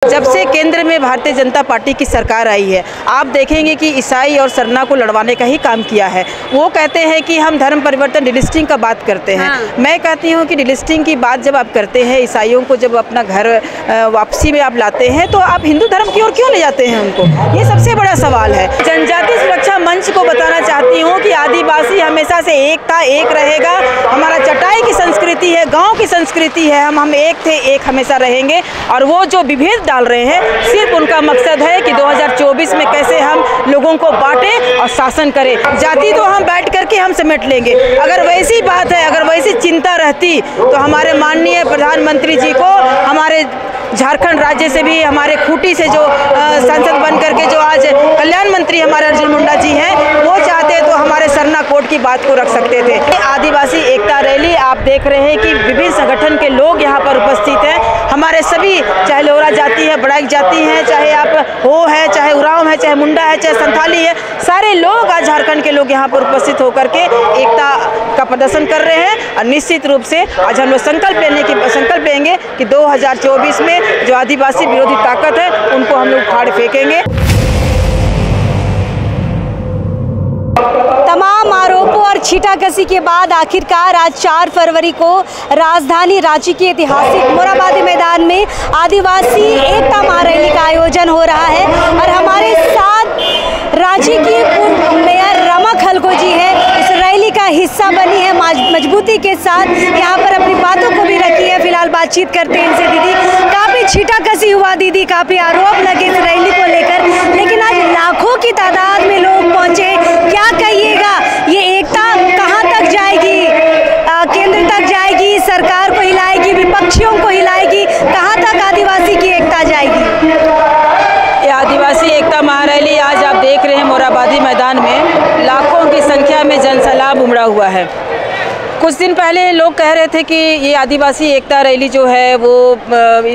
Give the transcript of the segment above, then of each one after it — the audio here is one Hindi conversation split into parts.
जब से केंद्र में भारतीय जनता पार्टी की सरकार आई है, आप देखेंगे कि ईसाई और सरना को लड़वाने का ही काम किया है। वो कहते हैं कि हम धर्म परिवर्तन डिलिस्टिंग का बात करते हैं। मैं कहती हूँ कि डिलिस्टिंग की बात जब आप करते हैं, ईसाइयों को जब अपना घर वापसी में आप लाते हैं, तो आप हिंदू धर्म की ओर क्यों ले जाते हैं उनको? ये सबसे बड़ा सवाल है। जनजातीय सुरक्षा मंच को बताना चाहती हूँ कि आदिवासी हमेशा से एक था, एक रहेगा। हमारा चटाई की संस्कृति है, गाँव की संस्कृति है। हम एक थे, एक हमेशा रहेंगे। और वो जो विभेद डाल रहे हैं, सिर्फ उनका मकसद है कि 2024 में कैसे हम लोगों को बांटें और शासन करें। जाति तो हम बैठ करके हम समेट लेंगे। अगर वैसी बात है, अगर वैसी चिंता रहती, तो हमारे माननीय प्रधानमंत्री जी को हमारे झारखंड राज्य से भी, हमारे खूंटी से जो सांसद बन करके जो आज कल्याण मंत्री हमारे अर्जुन मुंडा जी हैं, वो चाहते तो हमारे सरना कोड की बात को रख सकते थे। आदिवासी एकता रैली आप देख रहे हैं कि विभिन्न संगठन के लोग यहाँ पर उपस्थित हैं। हमारे सभी, चाहे लोहरा जाति है, बड़ाइक जाति है, चाहे आप हो है, चाहे उरांव है, चाहे मुंडा है, चाहे संथाली है, सारे लोग आज झारखंड के लोग यहाँ पर उपस्थित होकर के एकता का प्रदर्शन कर रहे हैं। और निश्चित रूप से आज हम लोग संकल्प लेंगे कि 2024 में जो आदिवासी विरोधी ताकत है, उनको हम लोग उखाड़ फेंकेंगे। तमाम आरोपों और छीटाकशी के बाद आखिरकार आज 4 फरवरी को राजधानी रांची के ऐतिहासिक मोरहाबादी मैदान में आदिवासी एकता महारैली का आयोजन हो रहा है। और हमारे साथ रांची की पूर्व मेयर रमा खलखो जी है, इस रैली का हिस्सा बनी है, मजबूती के साथ यहाँ पर अपनी बातों को भी रखी है। फिलहाल बातचीत करते हैं इनसे। दीदी, काफ़ी छीटाकशी हुआ, दीदी काफ़ी आरोप लगे इस रैली को लेकर, लेकिन आज लाखों की तादाद में लोग पहुँचे। क्या कहिएगा, ये एकता कहाँ तक जाएगी? केंद्र तक जाएगी, सरकार को हिलाएगी, विपक्षियों को हिलाएगी? कहाँ तक आदिवासी की एकता जाएगी? ये आदिवासी एकता महारैली आज आप देख रहे हैं मोरहाबादी मैदान में लाखों की संख्या में जनसैलाब उमड़ा हुआ है। कुछ दिन पहले लोग कह रहे थे कि ये आदिवासी एकता रैली जो है वो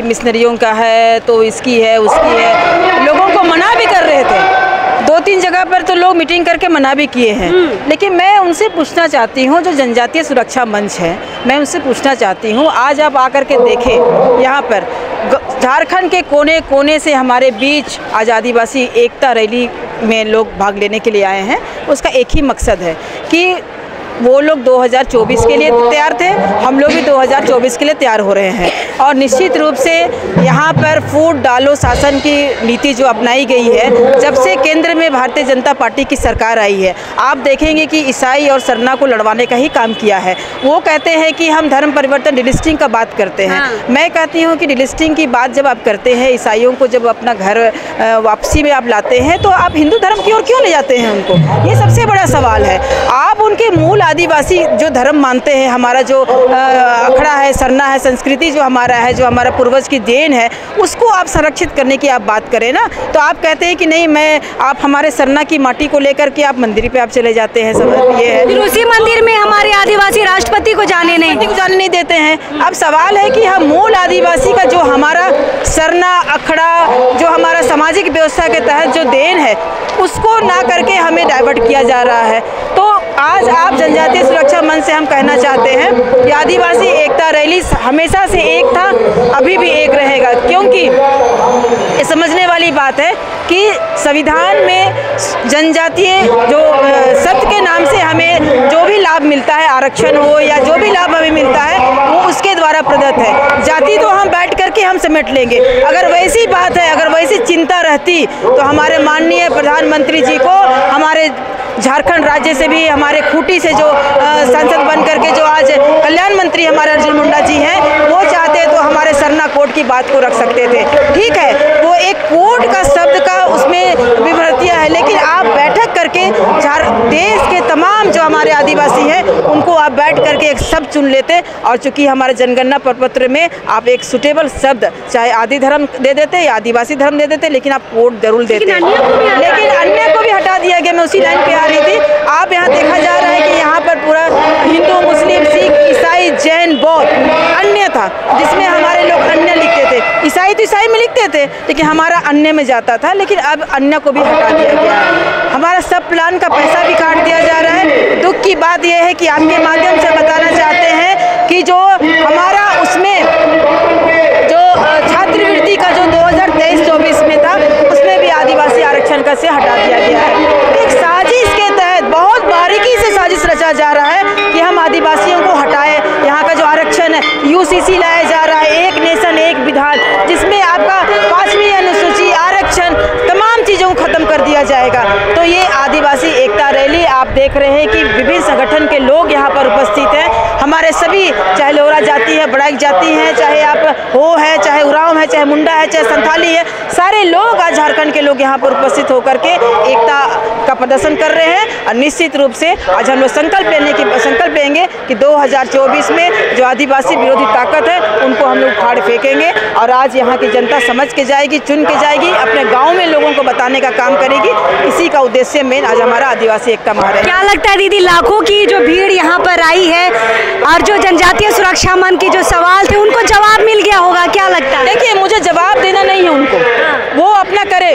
मिशनरियों का है, तो इसकी है, उसकी है। लोगों को मना भी कर रहे थे। 2-3 जगह पर तो लोग मीटिंग करके मना भी किए हैं। लेकिन मैं उनसे पूछना चाहती हूँ, जो जनजातीय सुरक्षा मंच है, मैं उनसे पूछना चाहती हूँ, आज आप आकर के देखें, यहाँ पर झारखंड के कोने कोने से हमारे बीच आज आदिवासी एकता रैली में लोग भाग लेने के लिए आए हैं। उसका एक ही मकसद है कि वो लोग 2024 के लिए तैयार थे, हम लोग भी 2024 के लिए तैयार हो रहे हैं। और निश्चित रूप से यहाँ पर फूट डालो शासन की नीति जो अपनाई गई है, जब से केंद्र में भारतीय जनता पार्टी की सरकार आई है, आप देखेंगे कि ईसाई और सरना को लड़वाने का ही काम किया है। वो कहते हैं कि हम धर्म परिवर्तन डिलिस्टिंग का बात करते हैं। मैं कहती हूँ कि डिलिस्टिंग की बात जब आप करते हैं, ईसाइयों को जब अपना घर वापसी में आप लाते हैं, तो आप हिंदू धर्म की ओर क्यों ले जाते हैं उनको? ये सबसे बड़ा सवाल है। आप उनके मूल आदिवासी जो धर्म मानते हैं, हमारा जो अखड़ा है, सरना है, संस्कृति जो हमारा है, जो हमारा पूर्वज की देन है, उसको आप संरक्षित करने की आप बात करें ना, तो आप कहते हैं कि नहीं, आप हमारे सरना की माटी को लेकर के आप मंदिर पे आप चले जाते हैं। सब ये है, फिर उसी मंदिर में हमारे आदिवासी राष्ट्रपति को जाने नहीं देते हैं। अब सवाल है कि हम मूल आदिवासी का जो हमारा सरना, अखड़ा, जो हमारा सामाजिक व्यवस्था के तहत जो देन है, उसको ना करके हमें डाइवर्ट किया जा रहा है। तो आज आप जनजातीय सुरक्षा मंच से हम कहना चाहते हैं कि आदिवासी एकता रैली हमेशा से एक था, अभी भी एक रहेगा। क्योंकि ये समझने वाली बात है कि संविधान में जनजातीय जो शब्द के नाम से हमें जो भी लाभ मिलता है, आरक्षण हो या जो भी लाभ हमें मिलता है, वो उसके द्वारा प्रदत्त है। जाति तो हम बैठ करके हम समेट लेंगे। अगर वैसी बात है, अगर वैसी चिंता रहती, तो हमारे माननीय प्रधानमंत्री जी को हमारे झारखंड राज्य से भी, हमारे खूंटी से जो सांसद बन करके जो आज कल्याण मंत्री हमारे अर्जुन मुंडा जी हैं, वो चाहते तो हमारे सरना कोड की बात को रख सकते थे। ठीक है, वो एक कोड का शब्द का उसमें विभ्रतियाँ है, लेकिन आप बैठक करके देश के तमाम जो हमारे आदिवासी हैं, उनको आप बैठ करके एक शब्द चुन लेते। और चूंकि हमारे जनगणना प्रपत्र में आप एक सुटेबल शब्द, चाहे आदि धर्म दे देते या आदिवासी धर्म दे देते, लेकिन आप कोड जरूर देते। लेकिन अन्य को भी हटा दिया गया। मैं उसी लाइन पे आ रही थी। आप यहाँ देखा जा रहा है कि यहाँ पर पूरा हिंदू, मुस्लिम, सिख, ईसाई, जैन, बौद्ध अन्य था, जिसमें हमारे लोग अन्य लिखते थे। ईसाई तो ईसाई में लिखते थे, लेकिन हमारा अन्य में जाता था। लेकिन अब अन्य को भी हटा दिया गया है। हमारा सब प्लान का पैसा भी काट दिया जा रहा है। दुख की बात यह है कि आपके माध्यम से बताना चाहते हैं कि जो हमारा उसमें जो छात्रवृत्ति का जो 2023 मुंडा है, चाहे संथाली है, सारे लोग आज झारखंड के लोग यहाँ पर उपस्थित होकर के एकता का प्रदर्शन कर रहे हैं। और निश्चित रूप से आज हम लोग संकल्प लेंगे कि 2024 में जो आदिवासी विरोधी ताकत है उनको हम लोग उखाड़ फेंकेंगे। और आज यहाँ की जनता समझ के जाएगी, चुन के जाएगी, अपने गाँव में लोगों को बताने का काम करेगी। इसी का उद्देश्य मेन आज हमारा आदिवासी एकता महारैली। क्या लगता है दीदी, लाखों की जो भीड़ यहाँ पर आई है और जो जनजातीय सुरक्षा मंच के जो सवाल थे उनको जवाब मिल गया होगा, क्या लगता है? देखिए, मुझे जवाब देना नहीं है उनको, वो अपना करे,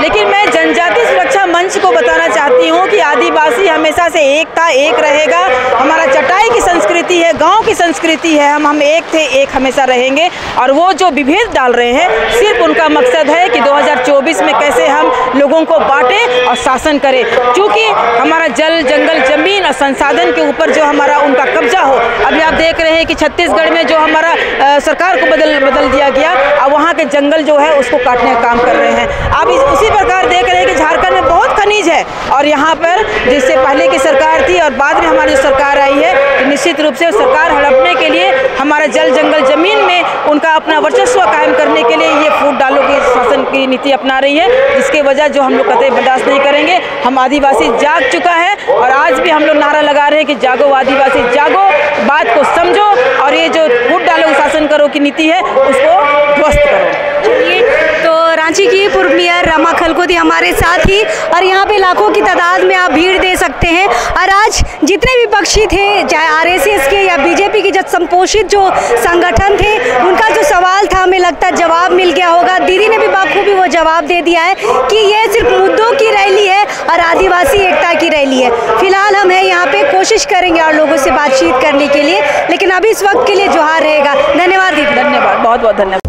लेकिन मैं जनजातीय सुरक्षा मंच को बताना चाहती हूँ कि आदिवासी हमेशा से एक रहेगा। हमारा चटाई की संस्कृति है, गांव की संस्कृति है, हम एक थे, एक हमेशा रहेंगे। और वो जो विभेद डाल रहे हैं, सिर्फ उनका मकसद है कि 2024 में कैसे हम लोगों को बांटें और शासन करें। क्योंकि हमारा जल, जंगल, जमीन और संसाधन के ऊपर जो हमारा उनका कब्जा हो। अभी आप देख रहे हैं कि छत्तीसगढ़ में जो हमारा सरकार को बदल दिया गया, अब वहाँ के जंगल जो है उसको काटने का काम कर रहे हैं। आप उसी प्रकार देख रहे हैं कि झारखंड में बहुत खनिज है, और यहाँ पर जिससे पहले की सरकार थी और बाद में हमारी जो सरकार आई है, तो निश्चित रूप से सरकार हड़पने के लिए, हमारा जल, जंगल, जमीन में उनका अपना वर्चस्व कायम करने के लिए ये फूट डालो की शासन की नीति अपना रही है, जिसके वजह जो हम लोग कतई बर्दाश्त नहीं करेंगे। हम आदिवासी जाग चुका है और आज भी हम लोग नारा लगा रहे हैं कि जागो आदिवासी जागो, बात को समझो और ये जो फूट डालो शासन करो की नीति है उसको ध्वस्त करो। चलिए, तो रांची की पूर्व मेयर रमा खलखोती हमारे साथ ही, और यहाँ पे लाखों की तादाद में आप भीड़ दे सकते हैं। और आज जितने विपक्षी थे, चाहे आरएसएस के या बीजेपी के जो संपोषित जो संगठन थे, उनका जो सवाल था हमें लगता है जवाब मिल गया होगा। दीदी ने भी बाखूबी वो जवाब दे दिया है कि ये सिर्फ मुद्दों की रैली है और आदिवासी एकता की रैली है। फिलहाल हम यहाँ पे कोशिश करेंगे और लोगों से बातचीत करने के लिए, लेकिन अभी इस वक्त के लिए जोहार रहेगा। धन्यवाद दीदी। धन्यवाद, बहुत बहुत धन्यवाद।